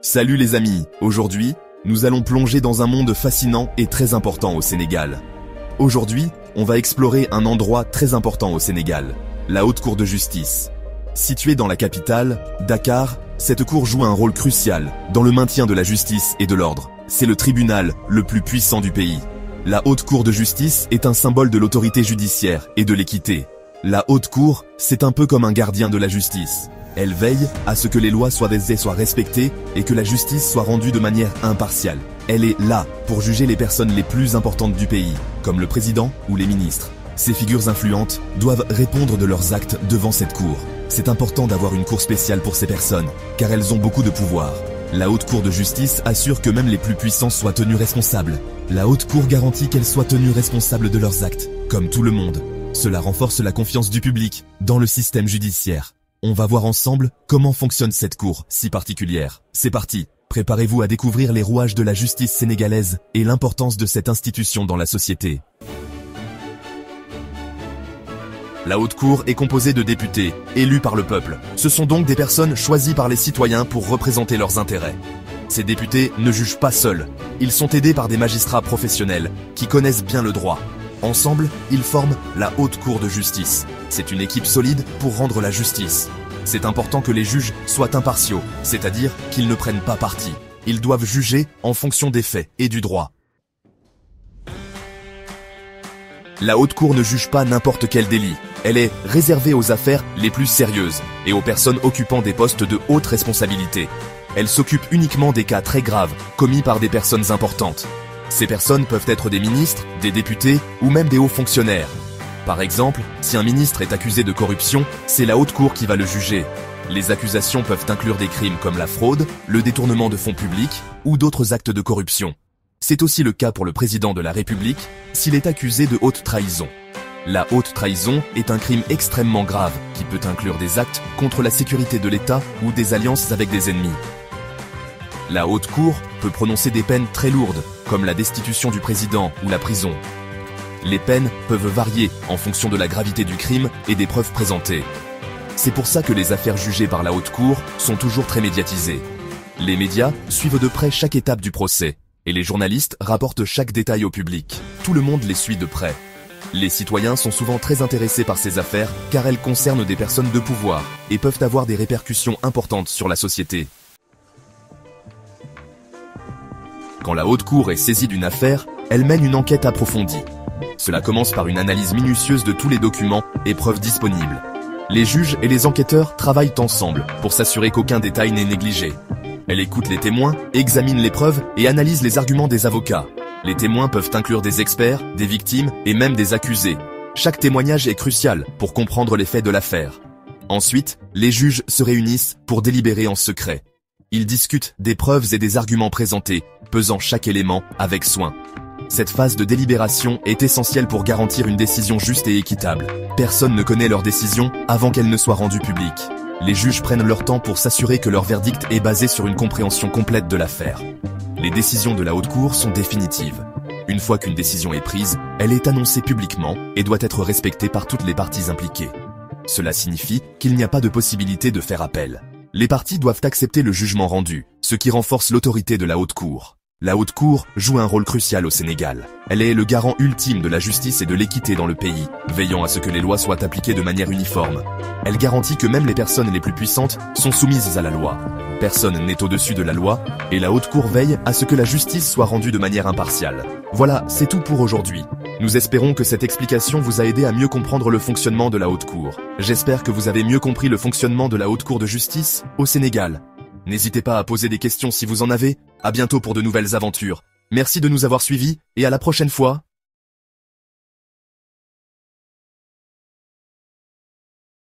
Salut les amis, aujourd'hui, nous allons plonger dans un monde fascinant et très important au Sénégal. Aujourd'hui, on va explorer un endroit très important au Sénégal, la Haute Cour de justice. Située dans la capitale, Dakar, cette cour joue un rôle crucial dans le maintien de la justice et de l'ordre. C'est le tribunal le plus puissant du pays. La Haute Cour de justice est un symbole de l'autorité judiciaire et de l'équité. La Haute Cour, c'est un peu comme un gardien de la justice. Elle veille à ce que les lois soient respectées et que la justice soit rendue de manière impartiale. Elle est là pour juger les personnes les plus importantes du pays, comme le président ou les ministres. Ces figures influentes doivent répondre de leurs actes devant cette cour. C'est important d'avoir une cour spéciale pour ces personnes, car elles ont beaucoup de pouvoir. La Haute Cour de justice assure que même les plus puissants soient tenus responsables. La Haute Cour garantit qu'elles soient tenues responsables de leurs actes, comme tout le monde. Cela renforce la confiance du public dans le système judiciaire. On va voir ensemble comment fonctionne cette cour si particulière. C'est parti, préparez-vous à découvrir les rouages de la justice sénégalaise et l'importance de cette institution dans la société. La Haute Cour est composée de députés, élus par le peuple. Ce sont donc des personnes choisies par les citoyens pour représenter leurs intérêts. Ces députés ne jugent pas seuls. Ils sont aidés par des magistrats professionnels qui connaissent bien le droit. Ensemble, ils forment la Haute Cour de justice. C'est une équipe solide pour rendre la justice. C'est important que les juges soient impartiaux, c'est-à-dire qu'ils ne prennent pas parti. Ils doivent juger en fonction des faits et du droit. La Haute Cour ne juge pas n'importe quel délit. Elle est réservée aux affaires les plus sérieuses et aux personnes occupant des postes de haute responsabilité. Elle s'occupe uniquement des cas très graves, commis par des personnes importantes. Ces personnes peuvent être des ministres, des députés ou même des hauts fonctionnaires. Par exemple, si un ministre est accusé de corruption, c'est la Haute Cour qui va le juger. Les accusations peuvent inclure des crimes comme la fraude, le détournement de fonds publics ou d'autres actes de corruption. C'est aussi le cas pour le président de la République s'il est accusé de haute trahison. La haute trahison est un crime extrêmement grave qui peut inclure des actes contre la sécurité de l'État ou des alliances avec des ennemis. La Haute Cour peut prononcer des peines très lourdes, comme la destitution du président ou la prison. Les peines peuvent varier en fonction de la gravité du crime et des preuves présentées. C'est pour ça que les affaires jugées par la Haute Cour sont toujours très médiatisées. Les médias suivent de près chaque étape du procès, et les journalistes rapportent chaque détail au public. Tout le monde les suit de près. Les citoyens sont souvent très intéressés par ces affaires car elles concernent des personnes de pouvoir et peuvent avoir des répercussions importantes sur la société. Quand la Haute Cour est saisie d'une affaire, elle mène une enquête approfondie. Cela commence par une analyse minutieuse de tous les documents et preuves disponibles. Les juges et les enquêteurs travaillent ensemble pour s'assurer qu'aucun détail n'est négligé. Elle écoute les témoins, examine les preuves et analyse les arguments des avocats. Les témoins peuvent inclure des experts, des victimes et même des accusés. Chaque témoignage est crucial pour comprendre les faits de l'affaire. Ensuite, les juges se réunissent pour délibérer en secret. Ils discutent des preuves et des arguments présentés, pesant chaque élément avec soin. Cette phase de délibération est essentielle pour garantir une décision juste et équitable. Personne ne connaît leur décision avant qu'elle ne soit rendue publique. Les juges prennent leur temps pour s'assurer que leur verdict est basé sur une compréhension complète de l'affaire. Les décisions de la Haute Cour sont définitives. Une fois qu'une décision est prise, elle est annoncée publiquement et doit être respectée par toutes les parties impliquées. Cela signifie qu'il n'y a pas de possibilité de faire appel. Les parties doivent accepter le jugement rendu, ce qui renforce l'autorité de la Haute Cour. La Haute Cour joue un rôle crucial au Sénégal. Elle est le garant ultime de la justice et de l'équité dans le pays, veillant à ce que les lois soient appliquées de manière uniforme. Elle garantit que même les personnes les plus puissantes sont soumises à la loi. Personne n'est au-dessus de la loi, et la Haute Cour veille à ce que la justice soit rendue de manière impartiale. Voilà, c'est tout pour aujourd'hui. Nous espérons que cette explication vous a aidé à mieux comprendre le fonctionnement de la Haute Cour. J'espère que vous avez mieux compris le fonctionnement de la Haute Cour de justice au Sénégal. N'hésitez pas à poser des questions si vous en avez. À bientôt pour de nouvelles aventures. Merci de nous avoir suivis et à la prochaine fois.